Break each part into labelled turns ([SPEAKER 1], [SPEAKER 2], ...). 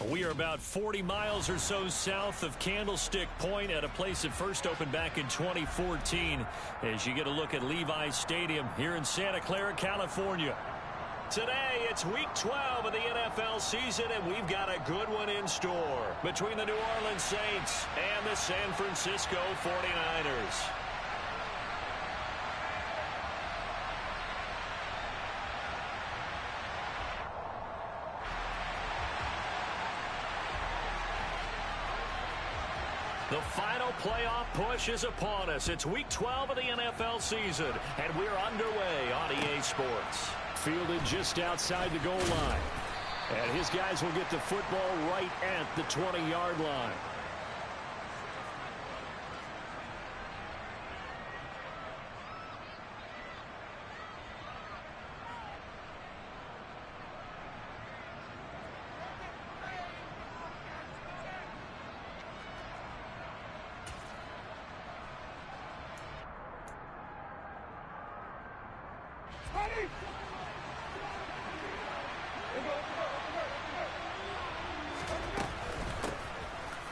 [SPEAKER 1] We are about 40 miles or so south of Candlestick Point at a place that first opened back in 2014 as you get a look at Levi's Stadium here in Santa Clara, California. Today, it's Week 12 of the NFL season, and we've got a good one in store between the New Orleans Saints and the San Francisco 49ers. The final playoff push is upon us. It's Week 12 of the NFL season, and we're underway on EA Sports.
[SPEAKER 2] Fielded just outside the goal line. And his guys will get the football right at the 20-yard line.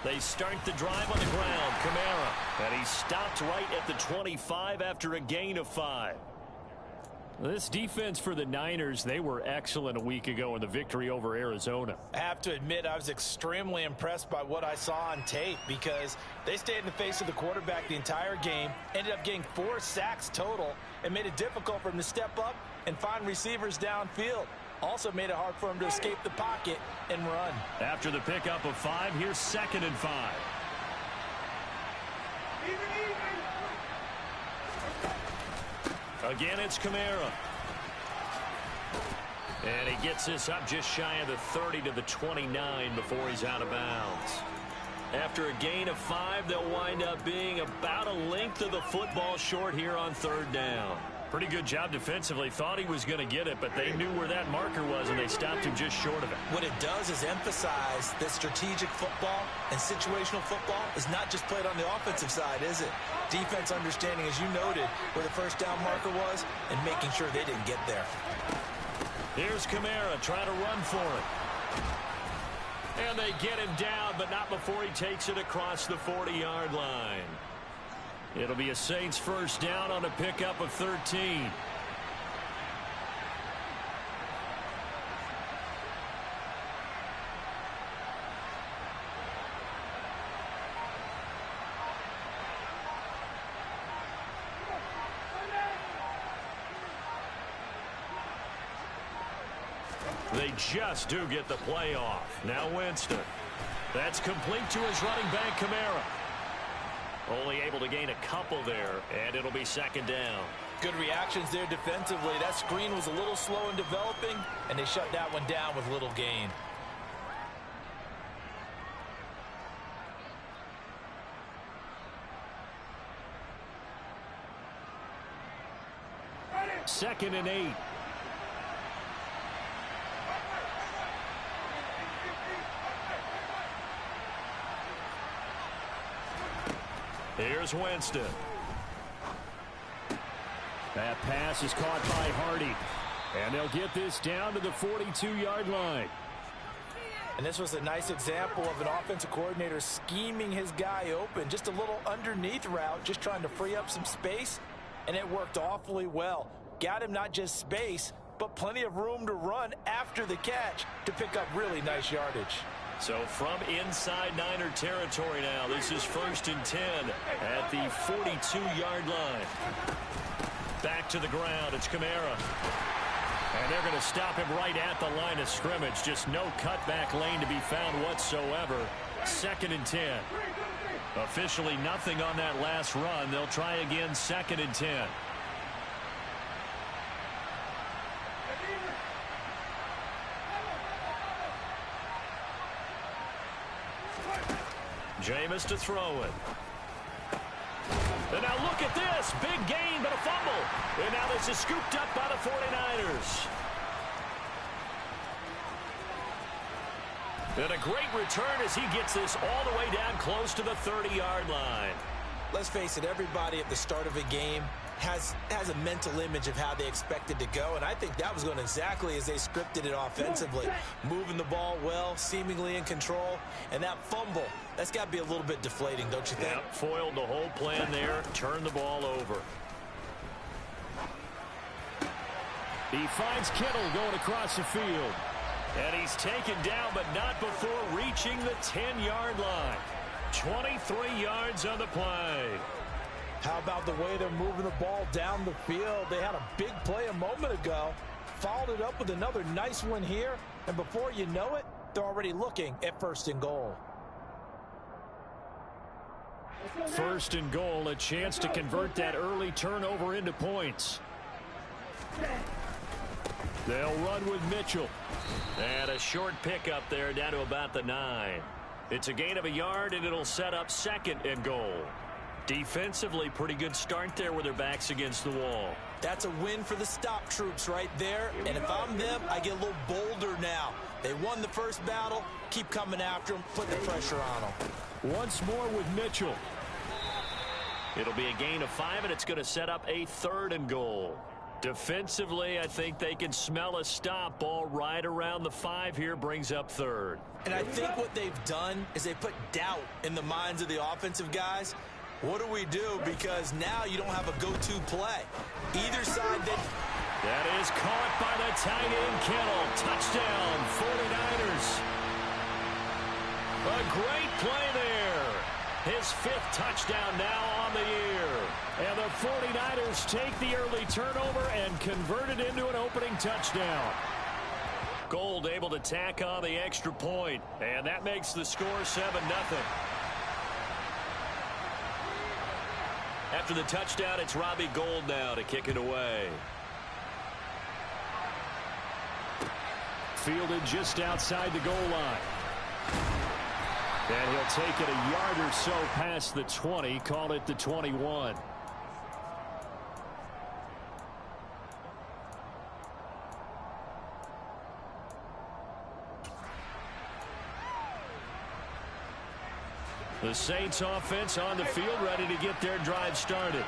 [SPEAKER 1] They start the drive on the ground. Kamara. And he stopped right at the 25 after a gain of 5.
[SPEAKER 2] This defense for the Niners, they were excellent a week ago in the victory over Arizona.
[SPEAKER 3] I have to admit, I was extremely impressed by what I saw on tape because they stayed in the face of the quarterback the entire game, ended up getting 4 sacks total, and made it difficult for him to step up and find receivers downfield. Also made it hard for him to escape the pocket and run.
[SPEAKER 1] After the pickup of 5, here's 2nd and 5. Again, it's Kamara. And he gets this up just shy of the 30 to the 29 before he's out of bounds. After a gain of 5, they'll wind up being about a length of the football short here on 3rd down. Pretty good job defensively. Thought he was going to get it, but they knew where that marker was, and they stopped him just short of it.
[SPEAKER 3] What it does is emphasize that strategic football and situational football is not just played on the offensive side, is it? Defense understanding, as you noted, where the first down marker was and making sure they didn't get there.
[SPEAKER 1] Here's Kamara trying to run for it. And they get him down, but not before he takes it across the 40-yard line. It'll be a Saints first down on a pickup of 13. They just do get the play off. Now Winston. That's complete to his running back, Kamara. Only able to gain a couple there, and it'll be 2nd down.
[SPEAKER 3] Good reactions there defensively. That screen was a little slow in developing, and they shut that one down with little gain.
[SPEAKER 2] Second and 8.
[SPEAKER 1] Here's Winston.
[SPEAKER 2] That pass is caught by Hardy. And they'll get this down to the 42-yard line.
[SPEAKER 3] And this was a nice example of an offensive coordinator scheming his guy open. Just a little underneath route, just trying to free up some space. And it worked awfully well. Got him not just space, but plenty of room to run after the catch to pick up really nice yardage.
[SPEAKER 1] So from inside Niner territory now, this is 1st and 10 at the 42-yard line. Back to the ground, it's Kamara. And they're going to stop him right at the line of scrimmage. Just no cutback lane to be found whatsoever. 2nd and 10. Officially nothing on that last run. They'll try again, 2nd and 10. Jameis to throw it. And now look at this. Big gain, but a fumble. And now this is scooped up by the 49ers. And a great return as he gets this all the way down close to the 30-yard line.
[SPEAKER 3] let's face it, everybody at the start of a game has a mental image of how they expect it to go, and I think that was going exactly as they scripted it offensively. Moving the ball well, seemingly in control, and that fumble, that's got to be a little bit deflating, don't you think?
[SPEAKER 1] Yep, foiled the whole plan there, turned the ball over.
[SPEAKER 2] He finds Kittle going across the field.
[SPEAKER 1] And he's taken down, but not before reaching the 10-yard line. 23 yards on the play.
[SPEAKER 3] How about the way they're moving the ball down the field? They had a big play a moment ago, followed it up with another nice one here, and before you know it, they're already looking at 1st and goal.
[SPEAKER 2] 1st and goal, a chance to convert that early turnover into points. They'll run with Mitchell.
[SPEAKER 1] And a short pickup there down to about the 9. It's a gain of a yard, and it'll set up 2nd and goal. Defensively, pretty good start there with their backs against the wall.
[SPEAKER 3] That's a win for the stop troops right there. And if I'm them, I get a little bolder now. They won the first battle. Keep coming after them. Put the pressure on them.
[SPEAKER 2] Once more with Mitchell.
[SPEAKER 1] It'll be a gain of 5, and it's going to set up a 3rd and goal. Defensively, I think they can smell a stop. Ball right around the 5 here, brings up 3rd.
[SPEAKER 3] And I think what they've done is they put doubt in the minds of the offensive guys. What do we do? Because now you don't have a go-to play. Either side,
[SPEAKER 1] that is caught by the tight end, Kittle. Touchdown, 49ers. A great play there. His 5th touchdown now on the year.
[SPEAKER 2] And the 49ers take the early turnover and convert it into an opening touchdown.
[SPEAKER 1] Gold able to tack on the extra point, and that makes the score 7-0. After the touchdown, it's Robbie Gould now to kick it away.
[SPEAKER 2] Fielded just outside the goal line. And he'll take it a yard or so past the 20, call it the 21.
[SPEAKER 1] The Saints offense on the field, ready to get their drive started.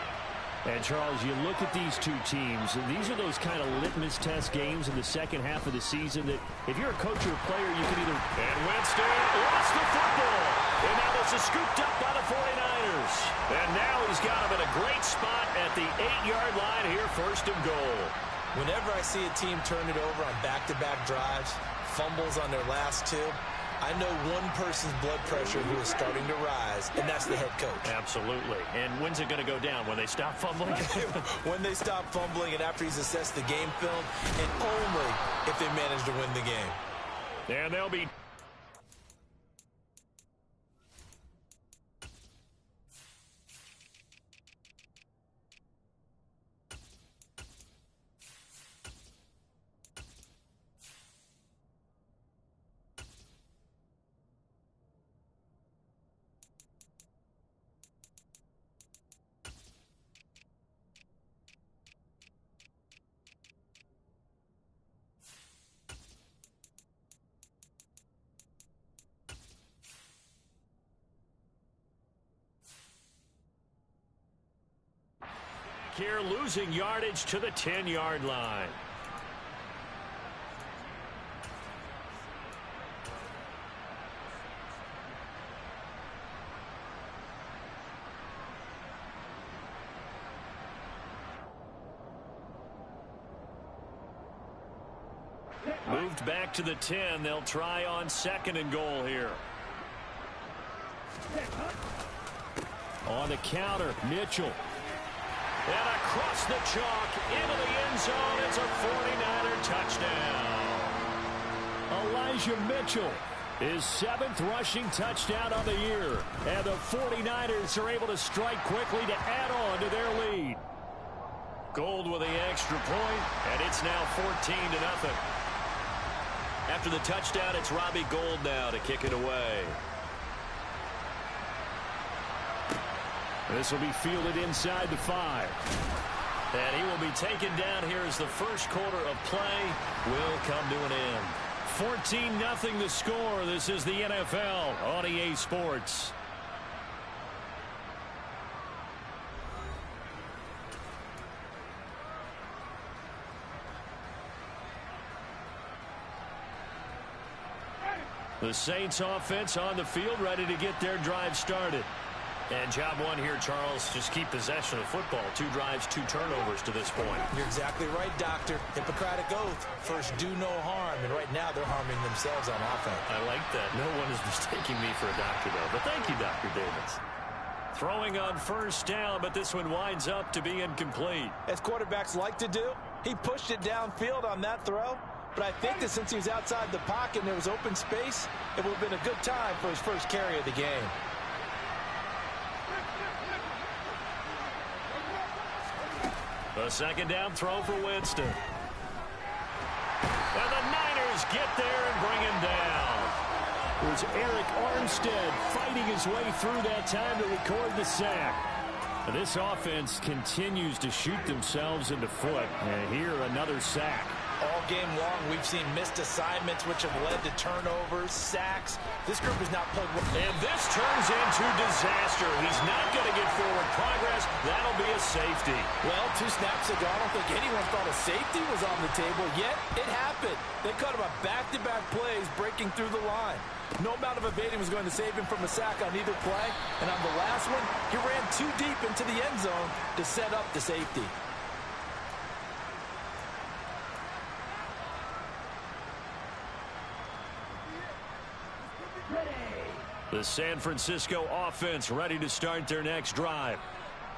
[SPEAKER 2] And, Charles, you look at these two teams, and these are those kind of litmus test games in the second half of the season that if you're a coach or a player, you can either...
[SPEAKER 1] And Winston lost the football. And now this is scooped up by the 49ers. And now he's got him in a great spot at the 8-yard line here, 1st and goal.
[SPEAKER 3] Whenever I see a team turn it over on back-to-back drives, fumbles on their last 2, I know one person's blood pressure who is starting to rise, and that's the head coach.
[SPEAKER 1] Absolutely. And when's it going to go down? When they stop fumbling?
[SPEAKER 3] When they stop fumbling and after he's assessed the game film, and only if they manage to win the game.
[SPEAKER 1] And they'll be... here losing yardage to the 10-yard line. Moved back to the 10. They'll try on 2nd and goal here.
[SPEAKER 2] On the counter, Mitchell.
[SPEAKER 1] And across the chalk into the end zone. It's a 49er touchdown.
[SPEAKER 2] Elijah Mitchell, his 7th rushing touchdown of the year. And the 49ers are able to strike quickly to add on to their lead.
[SPEAKER 1] Gould with the extra point, and it's now 14-0. After the touchdown, it's Robbie Gould now to kick it away.
[SPEAKER 2] This will be fielded inside the 5.
[SPEAKER 1] And he will be taken down here as the first quarter of play will come to an end.
[SPEAKER 2] 14-0 the score. This is the NFL on EA Sports. The Saints offense on the field, ready to get their drive started.
[SPEAKER 1] And job one here, Charles, just keep possession of football. 2 drives, 2 turnovers to this point.
[SPEAKER 3] You're exactly right, Doctor. Hippocratic oath. First, do no harm. And right now, they're harming themselves on offense.
[SPEAKER 1] I like that. No one is mistaking me for a doctor, though. But thank you, Dr. Davis.
[SPEAKER 2] Throwing on first down, but this one winds up to be incomplete.
[SPEAKER 3] As quarterbacks like to do, he pushed it downfield on that throw. But I think that since he was outside the pocket and there was open space, it would have been a good time for his first carry of the game.
[SPEAKER 2] A second down throw for Winston. And the Niners get there and bring him down. It was Eric Armstead fighting his way through that time to record the sack. And this offense continues to shoot themselves in the foot. And here, another sack.
[SPEAKER 3] All game long, we've seen missed assignments, which have led to turnovers, sacks. This group has not played well.
[SPEAKER 2] And this turns into disaster. He's not going to get forward progress. That'll be a safety.
[SPEAKER 3] Well, 2 snaps ago, I don't think anyone thought a safety was on the table, yet it happened. They cut him a back-to-back plays breaking through the line. No amount of evading was going to save him from a sack on either play. And on the last one, he ran too deep into the end zone to set up the safety.
[SPEAKER 2] The San Francisco offense ready to start their next drive.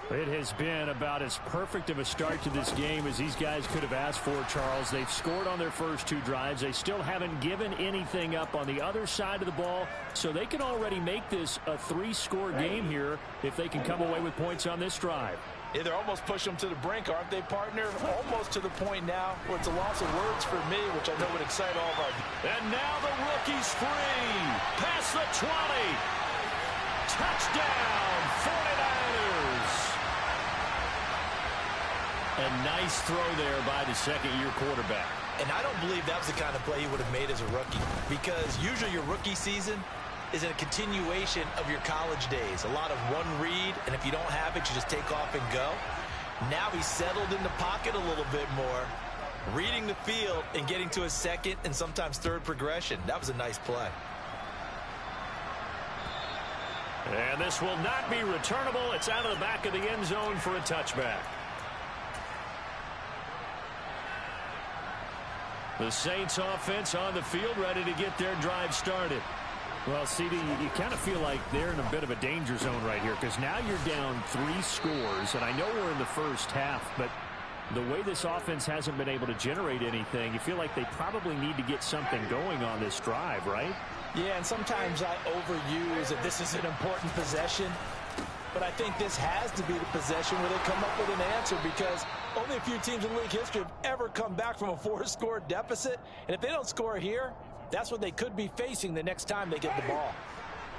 [SPEAKER 2] It has been about as perfect of a start to this game as these guys could have asked for, Charles. They've scored on their first 2 drives. They still haven't given anything up on the other side of the ball, so they can already make this a 3-score game here if they can come away with points on this drive.
[SPEAKER 3] Yeah, they're almost pushing them to the brink, aren't they, partner? Almost to the point now where it's a loss of words for me, which I know would excite all of our...
[SPEAKER 2] And now the rookie's free. Past the 20. Touchdown, 49ers. A nice throw there by the second-year quarterback.
[SPEAKER 3] And I don't believe that was the kind of play he would have made as a rookie, because usually your rookie season is a continuation of your college days. A lot of one read, and if you don't have it, you just take off and go. Now he's settled in the pocket a little bit more, reading the field and getting to his second and sometimes third progression. That was a nice play.
[SPEAKER 2] And this will not be returnable. It's out of the back of the end zone for a touchback. The Saints offense on the field ready to get their drive started. Well, CD, you kind of feel like they're in a bit of a danger zone right here because now you're down 3 scores, and I know we're in the first half, but the way this offense hasn't been able to generate anything, you feel like they probably need to get something going on this drive, right?
[SPEAKER 3] Yeah, and sometimes I overuse that this is an important possession, but I think this has to be the possession where they come up with an answer because only a few teams in league history have ever come back from a 4-score deficit, and if they don't score here, that's what they could be facing the next time they get the ball.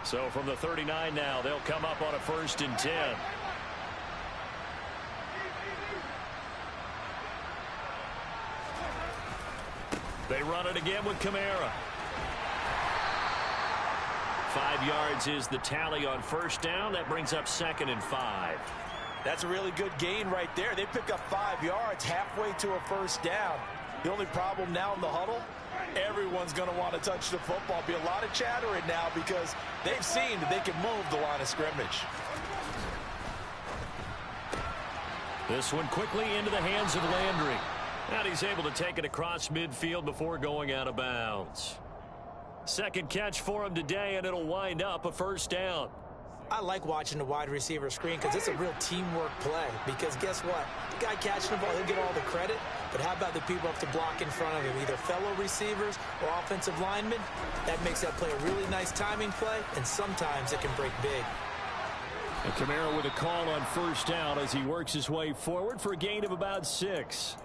[SPEAKER 2] So from the 39 now, they'll come up on a 1st and 10. They run it again with Kamara. 5 yards is the tally on first down. That brings up 2nd and 5.
[SPEAKER 3] That's a really good gain right there. They pick up 5 yards halfway to a first down. The only problem now in the huddle, everyone's going to want to touch the football. Be a lot of chattering now because they've seen that they can move the line of scrimmage.
[SPEAKER 2] This one quickly into the hands of Landry. And he's able to take it across midfield before going out of bounds. Second catch for him today, and it'll wind up a first down.
[SPEAKER 3] I like watching the wide receiver screen because it's a real teamwork play. Because guess what? The guy catching the ball, he'll get all the credit. But how about the people up to block in front of him, either fellow receivers or offensive linemen? That makes that play a really nice timing play, and sometimes it can break big.
[SPEAKER 2] And Kamara with a call on first down as he works his way forward for a gain of about 6.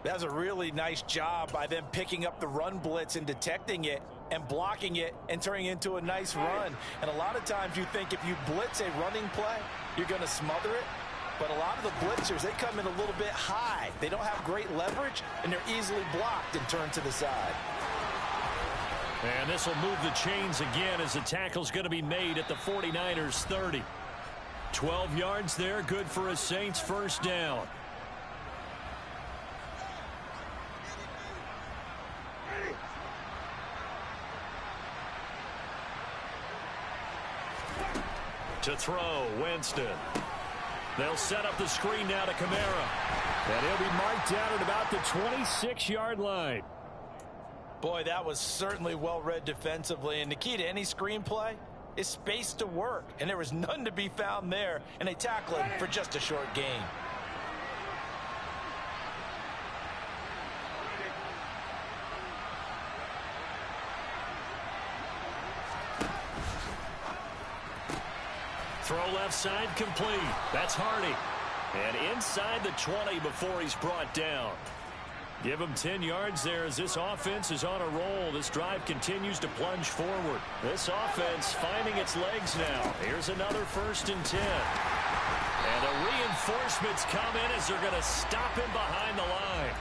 [SPEAKER 3] That was a really nice job by them picking up the run blitz and detecting it and blocking it and turning it into a nice run. And a lot of times you think if you blitz a running play, you're going to smother it. But a lot of the blitzers, they come in a little bit high. They don't have great leverage, and they're easily blocked and turned to the side.
[SPEAKER 2] And this will move the chains again as the tackle's going to be made at the 49ers 30. 12 yards there, good for a Saints first down.
[SPEAKER 1] To throw, Winston. They'll set up the screen now to Kamara.
[SPEAKER 2] And he'll be marked down at about the 26-yard line.
[SPEAKER 3] Boy, that was certainly well read defensively. And the key to any screenplay is space to work. And there was none to be found there. And they tackle him for just a short gain.
[SPEAKER 1] Throw left side complete. That's Hardy. And inside the 20 before he's brought down. Give him 10 yards there as this offense is on a roll. This drive continues to plunge forward. This offense finding its legs now. Here's another 1st and 10. And the reinforcements come in as they're going to stop him behind the line.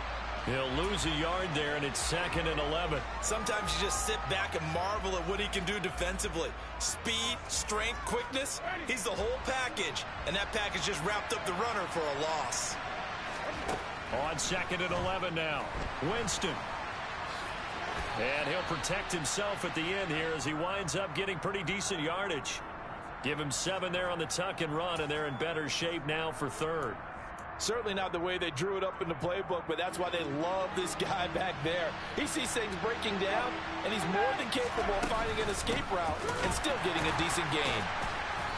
[SPEAKER 1] He'll lose a yard there, and it's 2nd and 11.
[SPEAKER 3] Sometimes you just sit back and marvel at what he can do defensively. Speed, strength, quickness, he's the whole package. And that package just wrapped up the runner for a loss.
[SPEAKER 1] On 2nd and 11 now. Winston. And he'll protect himself at the end here as he winds up getting pretty decent yardage. Give him 7 there on the tuck and run, and they're in better shape now for 3rd.
[SPEAKER 3] Certainly not the way they drew it up in the playbook, but that's why they love this guy back there. He sees things breaking down, and he's more than capable of finding an escape route and still getting a decent gain.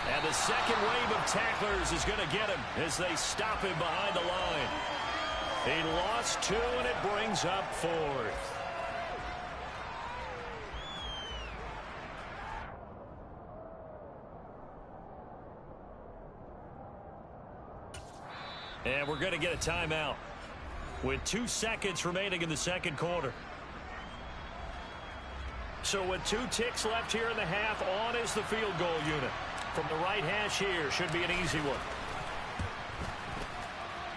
[SPEAKER 1] And the second wave of tacklers is going to get him as they stop him behind the line. He lost 2, and it brings up 4th. And we're going to get a timeout with 2 seconds remaining in the second quarter. So with 2 ticks left here in the half, on is the field goal unit. From the right hash here, should be an easy one.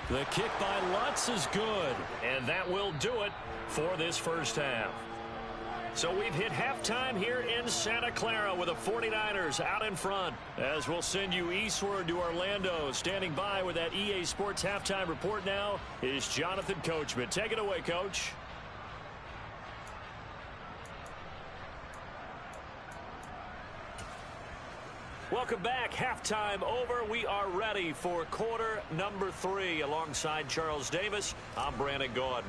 [SPEAKER 1] The kick by Lutz is good, and that will do it for this first half. So we've hit halftime here in Santa Clara with the 49ers out in front. As we'll send you eastward to Orlando. Standing by with that EA Sports halftime report now is Jonathan Coachman. Take it away, Coach. Welcome back. Halftime over. We are ready for quarter number 3. Alongside Charles Davis, I'm Brandon Gaudin.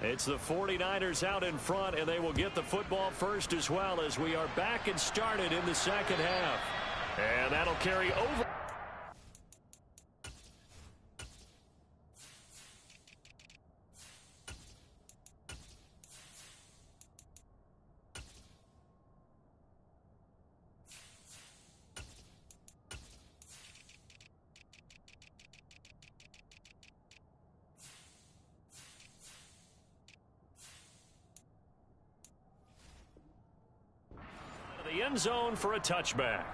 [SPEAKER 1] It's the 49ers out in front, and they will get the football first as well as we are back and started in the second half. And that'll carry over. The end zone for a touchback.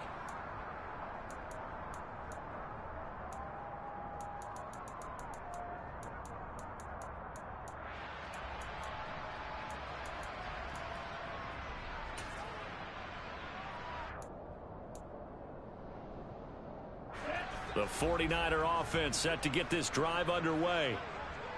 [SPEAKER 1] The 49er offense set to get this drive underway.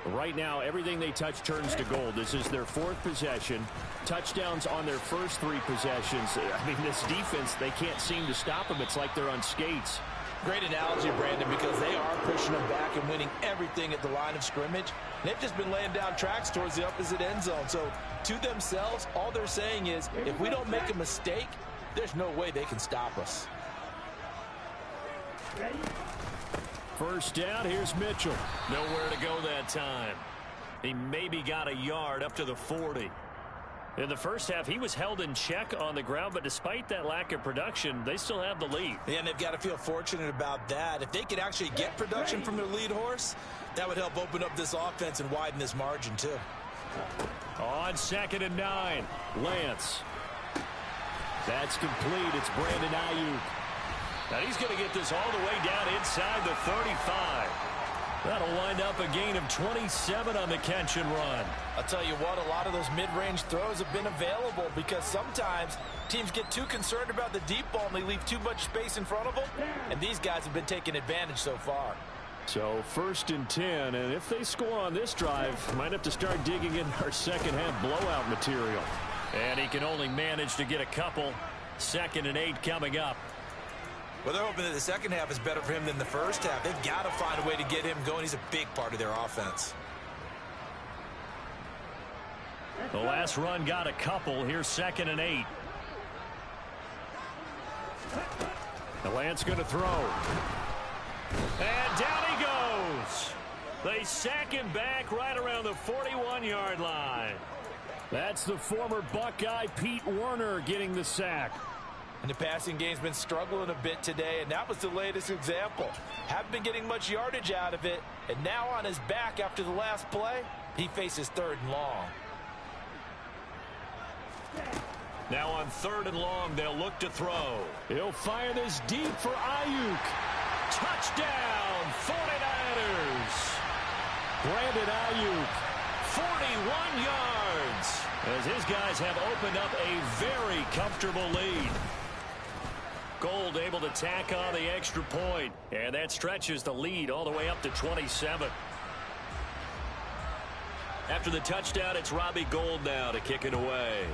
[SPEAKER 1] Right now, everything they touch turns to gold. This is their 4th possession. Touchdowns on their first 3 possessions. I mean, this defense, they can't seem to stop them. It's like they're on skates.
[SPEAKER 3] Great analogy, Brandon, because they are pushing them back and winning everything at the line of scrimmage. They've just been laying down tracks towards the opposite end zone. So, to themselves, all they're saying is, if we don't make a mistake, there's no way they can stop us.
[SPEAKER 2] First down, here's Mitchell.
[SPEAKER 1] Nowhere to go that time. He maybe got a yard up to the 40. In the first half, he was held in check on the ground, but despite that lack of production, they still have the lead.
[SPEAKER 3] Yeah, and they've got to feel fortunate about that. If they could actually get production from their lead horse, that would help open up this offense and widen this margin, too.
[SPEAKER 1] On 2nd and 9, Lance.
[SPEAKER 2] That's complete. It's Brandon Ayuk.
[SPEAKER 1] Now he's going to get this all the way down inside the 35. That'll wind up a gain of 27 on the catch and run.
[SPEAKER 3] I'll tell you what, a lot of those mid-range throws have been available because sometimes teams get too concerned about the deep ball and they leave too much space in front of them, and these guys have been taking advantage so far.
[SPEAKER 2] So 1st and 10, and if they score on this drive, might have to start digging in our second half blowout material.
[SPEAKER 1] And he can only manage to get a couple. 2nd and 8 coming up.
[SPEAKER 3] Well, they're hoping that the second half is better for him than the first half. They've got to find a way to get him going. He's a big part of their offense.
[SPEAKER 1] The last run got a couple. Here's 2nd and 8. The Lance going to throw. And down he goes. They sack him back right around the 41-yard line. That's the former Buckeye Pete Werner getting the sack.
[SPEAKER 3] And the passing game's been struggling a bit today, and that was the latest example. Haven't been getting much yardage out of it, and now on his back after the last play, he faces 3rd and long.
[SPEAKER 1] Now on 3rd and long, they'll look to throw. He'll fire this deep for Ayuk. Touchdown, 49ers. Brandon Ayuk, 41 yards, as his guys have opened up a very comfortable lead. Gold able to tack on the extra point, and that stretches the lead all the way up to 27. After the touchdown, it's Robbie Gould now to kick it away.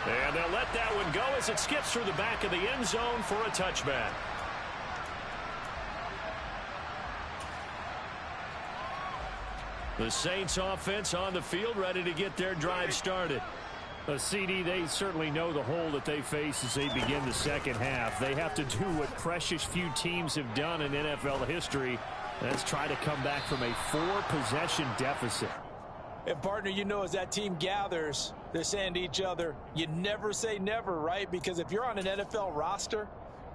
[SPEAKER 1] And they'll let that one go as it skips through the back of the end zone for a touchback. The Saints offense on the field, ready to get their drive started. CD, they certainly know the hole that they face as they begin the second half. They have to do what precious few teams have done in NFL history. That's try to come back from a 4-possession deficit.
[SPEAKER 3] And, partner, you know, as that team gathers, they're saying to each other, you never say never, right? Because if you're on an NFL roster,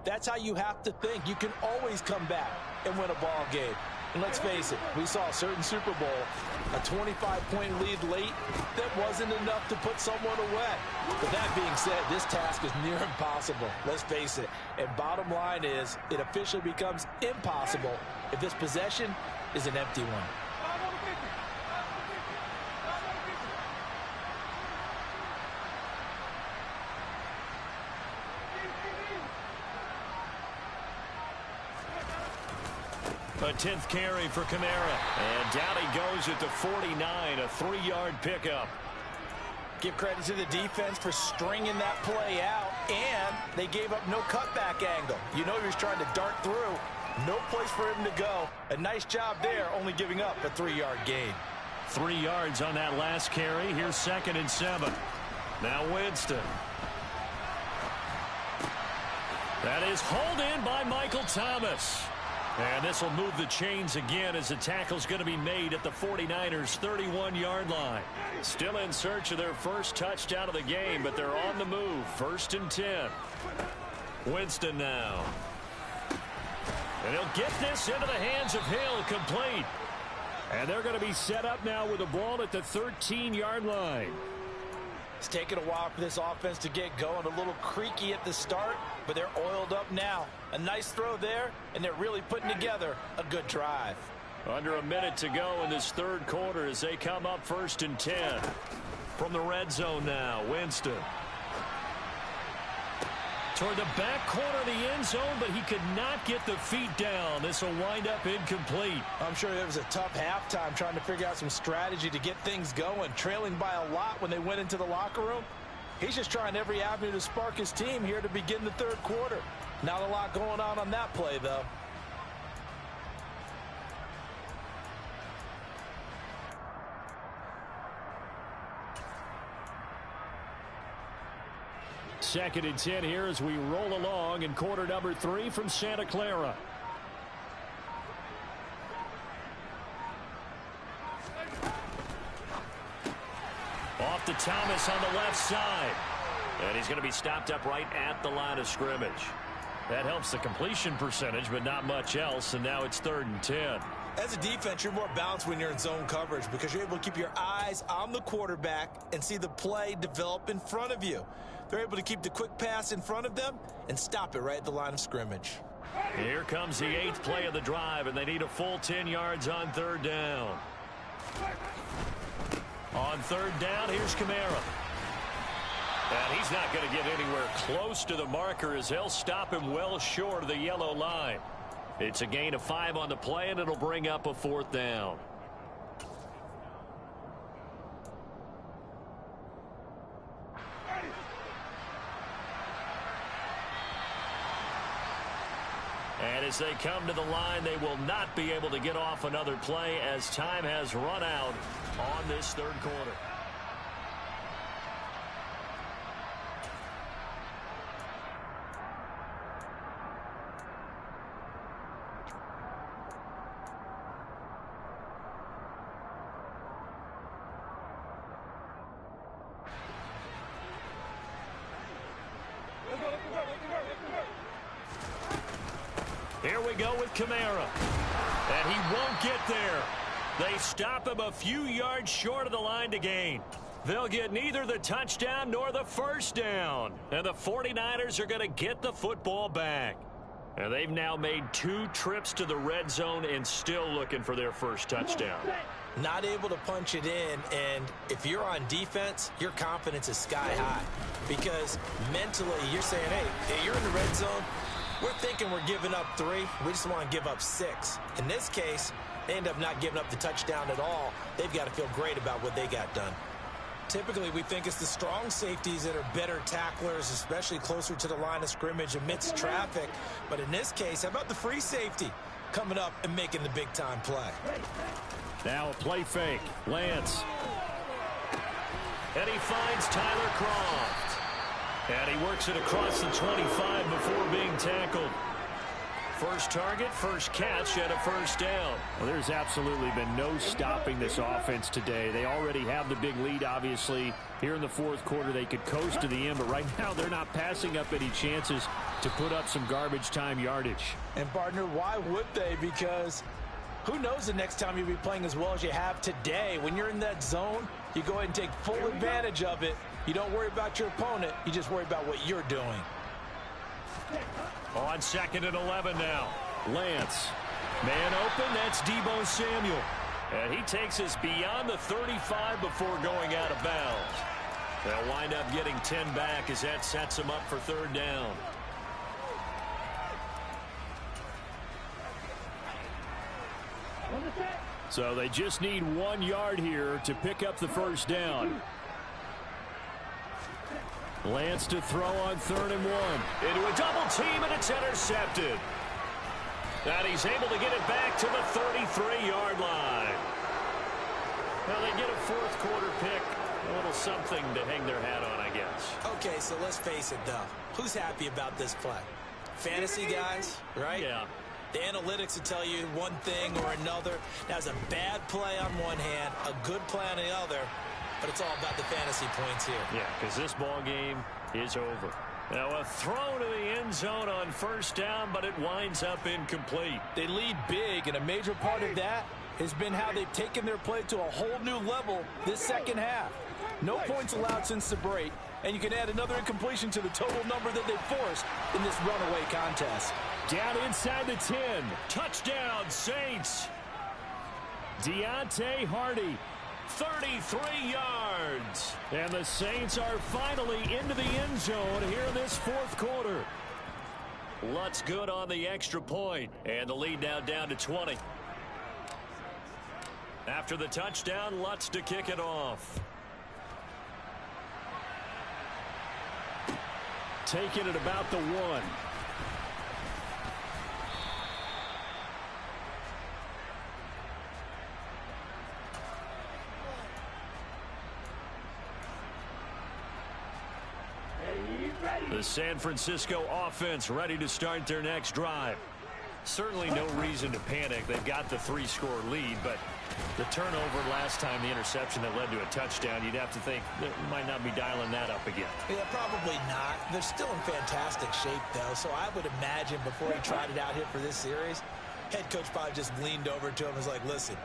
[SPEAKER 3] that's how you have to think. You can always come back and win a ball game. And let's face it, we saw a certain Super Bowl, a 25-point lead late that wasn't enough to put someone away. But that being said, this task is near impossible. Let's face it. And bottom line is, it officially becomes impossible if this possession is an empty one.
[SPEAKER 1] A 10th carry for Kamara. And down he goes at the 49, a 3-yard pickup.
[SPEAKER 3] Give credit to the defense for stringing that play out, and they gave up no cutback angle. You know he was trying to dart through. No place for him to go. A nice job there, only giving up a 3-yard gain.
[SPEAKER 1] 3 yards on that last carry. Here's 2nd and 7. Now Winston. That is hauled in by Michael Thomas. And this will move the chains again as the tackle's going to be made at the 49ers' 31-yard line. Still in search of their first touchdown of the game, but they're on the move. 1st and 10. Winston now. And he'll get this into the hands of Hill, complete. And they're going to be set up now with the ball at the 13-yard line.
[SPEAKER 3] It's taken a while for this offense to get going. A little creaky at the start, but they're oiled up now. A nice throw there, and they're really putting together a good drive.
[SPEAKER 1] Under a minute to go in this 3rd quarter as they come up 1st and 10. From the red zone now, Winston. Toward the back corner of the end zone, but he could not get the feet down. This will wind up incomplete.
[SPEAKER 3] I'm sure it was a tough halftime trying to figure out some strategy to get things going. Trailing by a lot when they went into the locker room. He's just trying every avenue to spark his team here to begin the 3rd quarter. Not a lot going on that play, though.
[SPEAKER 1] Second and 10 here as we roll along in quarter number 3 from Santa Clara. Off to Thomas on the left side. And he's going to be stopped up right at the line of scrimmage. That helps the completion percentage, but not much else, and now it's 3rd and 10.
[SPEAKER 3] As a defense, you're more balanced when you're in zone coverage because you're able to keep your eyes on the quarterback and see the play develop in front of you. They're able to keep the quick pass in front of them and stop it right at the line of scrimmage.
[SPEAKER 1] Here comes the 8th play of the drive, and they need a full 10 yards on 3rd down. On 3rd down, here's Kamara. And he's not going to get anywhere close to the marker as they'll stop him well short of the yellow line. It's a gain of 5 on the play, and it'll bring up a 4th down. And as they come to the line, they will not be able to get off another play as time has run out on this third quarter. Here we go with Kamara. And he won't get there. They stop him a few yards short of the line to gain. They'll get neither the touchdown nor the first down. And the 49ers are going to get the football back. And they've now made 2 trips to the red zone and still looking for their first touchdown.
[SPEAKER 3] Not able to punch it in, and if you're on defense, your confidence is sky high. Because mentally, you're saying, hey, you're in the red zone. We're thinking we're giving up 3. We just want to give up 6. In this case, they end up not giving up the touchdown at all. They've got to feel great about what they got done. Typically, we think it's the strong safeties that are better tacklers, especially closer to the line of scrimmage amidst traffic. But in this case, how about the free safety coming up and making the big-time play?
[SPEAKER 2] Now a play fake. Lance.
[SPEAKER 1] And he finds Tyler Kroft. And he works it across the 25 before being tackled. First target, first catch, and a first down.
[SPEAKER 2] Well, there's absolutely been no stopping this offense today. They already have the big lead, obviously. Here in the fourth quarter, they could coast to the end, but right now they're not passing up any chances to put up some garbage time yardage.
[SPEAKER 3] And, partner, why would they? Because who knows the next time you'll be playing as well as you have today. When you're in that zone, you go ahead and take full advantage of it. You don't worry about your opponent. You just worry about what you're doing.
[SPEAKER 1] On 2nd and 11 now.
[SPEAKER 2] Lance.
[SPEAKER 1] Man open, that's Deebo Samuel. And he takes us beyond the 35 before going out of bounds. They'll wind up getting 10 back as that sets them up for third down.
[SPEAKER 2] So they just need 1 yard here to pick up the first down. Lance to throw on 3rd and 1.
[SPEAKER 1] Into a double team, and it's intercepted. And he's able to get it back to the 33-yard line. Well, they get a fourth quarter pick. A little something to hang their hat on, I guess.
[SPEAKER 3] Okay, so let's face it, though. Who's happy about this play? Fantasy guys, right?
[SPEAKER 1] Yeah.
[SPEAKER 3] The analytics will tell you one thing or another. That's a bad play on one hand, a good play on the other. But it's all about the fantasy points here.
[SPEAKER 1] Yeah, because this ball game is over. Now a throw to the end zone on first down, but it winds up incomplete.
[SPEAKER 3] They lead big, and a major part of that has been how they've taken their play to a whole new level this second half. No points allowed since the break, and you can add another incompletion to the total number that they've forced in this runaway contest.
[SPEAKER 2] Down inside the 10.
[SPEAKER 1] Touchdown, Saints.
[SPEAKER 2] Deontay Hardy.
[SPEAKER 1] 33 yards.
[SPEAKER 2] And the Saints are finally into the end zone here in this fourth quarter.
[SPEAKER 1] Lutz good on the extra point. And the lead now down to 20. After the touchdown, Lutz to kick it off.
[SPEAKER 2] Taking it about the 1.
[SPEAKER 1] The San Francisco offense ready to start their next drive. Certainly no reason to panic. They've got the 3-score lead, but the turnover last time, the interception that led to a touchdown, you'd have to think they might not be dialing that up again.
[SPEAKER 3] Yeah, probably not. They're still in fantastic shape, though, so I would imagine before he tried it out here for this series, head coach probably just leaned over to him and was like, listen,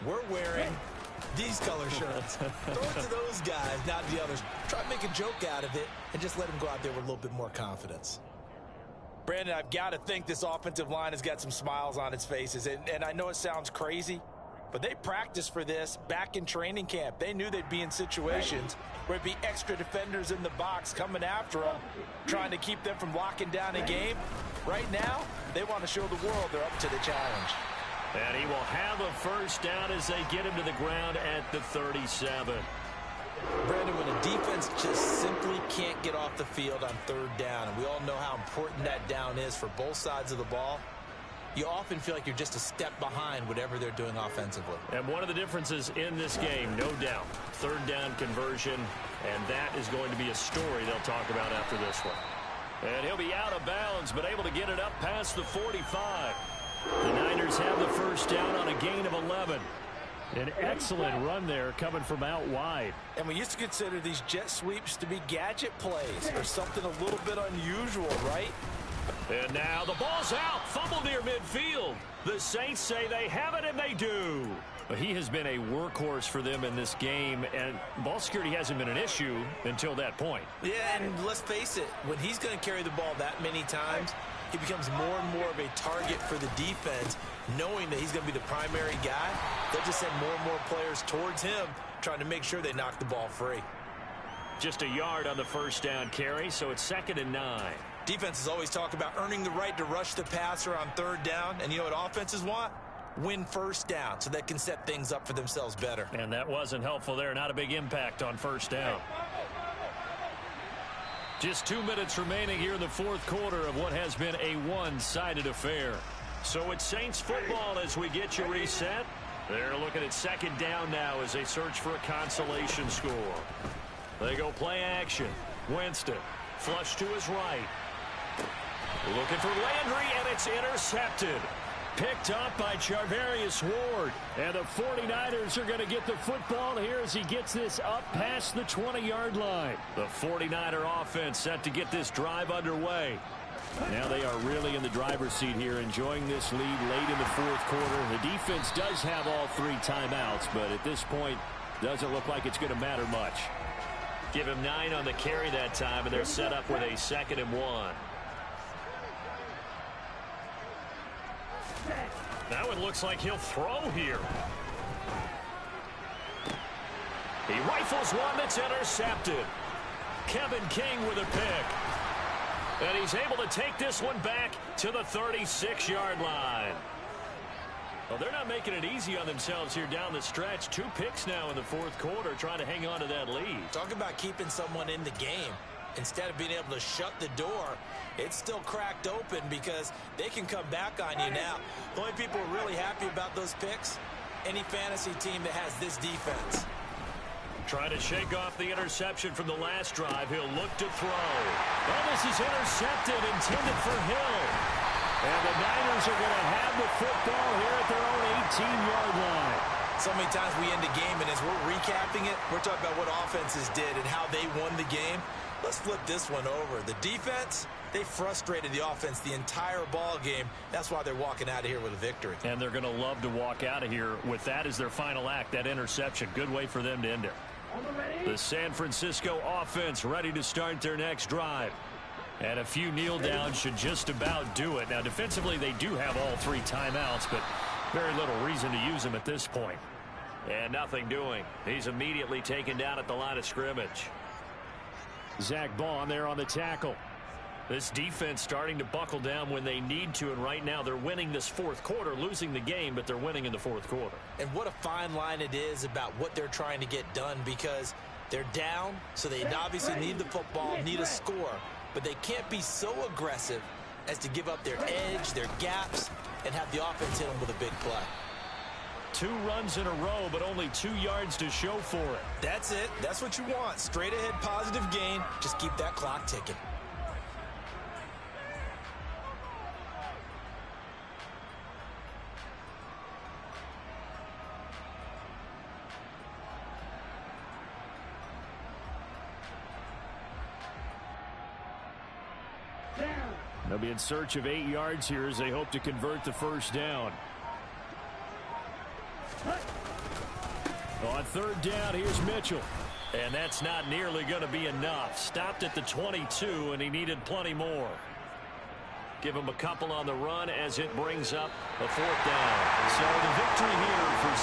[SPEAKER 3] we're wearing these color shirts. Throw it to those guys, not the others. Try to make a joke out of it and just let them go out there with a little bit more confidence. Brandon, I've got to think this offensive line has got some smiles on its faces. And I know it sounds crazy, but they practiced for this back in training camp. They knew they'd be in situations where it'd be extra defenders in the box coming after them, trying to keep them from locking down a game. Right now, they want to show the world they're up to the challenge.
[SPEAKER 1] And he will have a first down as they get him to the ground at the 37.
[SPEAKER 3] Brandon, when a defense just simply can't get off the field on third down, and we all know how important that down is for both sides of the ball, you often feel like you're just a step behind whatever they're doing offensively.
[SPEAKER 1] And one of the differences in this game, no doubt, third down conversion, and that is going to be a story they'll talk about after this one. And he'll be out of bounds, but able to get it up past the 45. The Niners have the first down on a gain of 11.
[SPEAKER 2] An excellent run there coming from out wide.
[SPEAKER 3] And we used to consider these jet sweeps to be gadget plays or something a little bit unusual, right?
[SPEAKER 1] And now the ball's out. Fumble near midfield. The Saints say they have it, and they do.
[SPEAKER 2] He has been a workhorse for them in this game, and ball security hasn't been an issue until that point.
[SPEAKER 3] Yeah, and let's face it, when he's going to carry the ball that many times, he becomes more and more of a target for the defense, knowing that he's going to be the primary guy. They'll just send more and more players towards him, trying to make sure they knock the ball free.
[SPEAKER 1] Just a yard on the first down carry, so it's 2nd and 9.
[SPEAKER 3] Defenses always talk about earning the right to rush the passer on third down, and you know what offenses want? Win first down so they can set things up for themselves better.
[SPEAKER 1] And that wasn't helpful there. Not a big impact on first down. Just 2 minutes remaining here in the fourth quarter of what has been a one-sided affair. So it's Saints football as we get you reset. They're looking at 2nd down now as they search for a consolation score. They go play action. Winston, flush to his right. Looking for Landry, and it's intercepted. Picked up by Charvarius Ward.
[SPEAKER 2] And the 49ers are going to get the football here as he gets this up past the 20-yard line.
[SPEAKER 1] The 49er offense set to get this drive underway.
[SPEAKER 2] Now they are really in the driver's seat here, enjoying this lead late in the fourth quarter. The defense does have all 3 timeouts, but at this point, doesn't look like it's going to matter much.
[SPEAKER 1] Give him 9 on the carry that time, and they're set up with a 2nd and 1. Now it looks like he'll throw here. He rifles one that's intercepted. Kevin King with a pick. And he's able to take this one back to the 36-yard line. Well, they're not making it easy on themselves here down the stretch. 2 picks now in the fourth quarter trying to hang on to that lead.
[SPEAKER 3] Talk about keeping someone in the game. Instead of being able to shut the door, it's still cracked open because they can come back on you now. The only people who are really happy about those picks, any fantasy team that has this defense.
[SPEAKER 1] Trying to shake off the interception from the last drive. He'll look to throw. Well, this is intercepted, intended for Hill.
[SPEAKER 2] And the Niners are going to have the football here at their own 18-yard line.
[SPEAKER 3] So many times we end a game, and as we're recapping it, we're talking about what offenses did and how they won the game. Let's flip this one over. The defense, they frustrated the offense the entire ball game. That's why they're walking out of here with a victory.
[SPEAKER 2] And they're going to love to walk out of here with that as their final act, that interception. Good way for them to end it.
[SPEAKER 1] The San Francisco offense ready to start their next drive.
[SPEAKER 2] And a few kneel downs should just about do it. Now, defensively, they do have all 3 timeouts, but very little reason to use them at this point.
[SPEAKER 1] And nothing doing. He's immediately taken down at the line of scrimmage.
[SPEAKER 2] Zach Bond there on the tackle.
[SPEAKER 1] This defense starting to buckle down when they need to, and right now they're winning this fourth quarter, losing the game, but they're winning in the fourth quarter.
[SPEAKER 3] And what a fine line it is about what they're trying to get done, because they're down, so they obviously need the football, need a score, but they can't be so aggressive as to give up their edge, their gaps, and have the offense hit them with a big play.
[SPEAKER 2] 2 runs in a row, but only 2 yards to show for it.
[SPEAKER 3] That's it. That's what you want. Straight ahead positive gain. Just keep that clock ticking.
[SPEAKER 2] They'll be in search of 8 yards here as they hope to convert the first down. On 3rd down, here's Mitchell.
[SPEAKER 1] And that's not nearly going to be enough. Stopped at the 22, and he needed plenty more. Give him a couple on the run as it brings up a 4th down. So the victory here for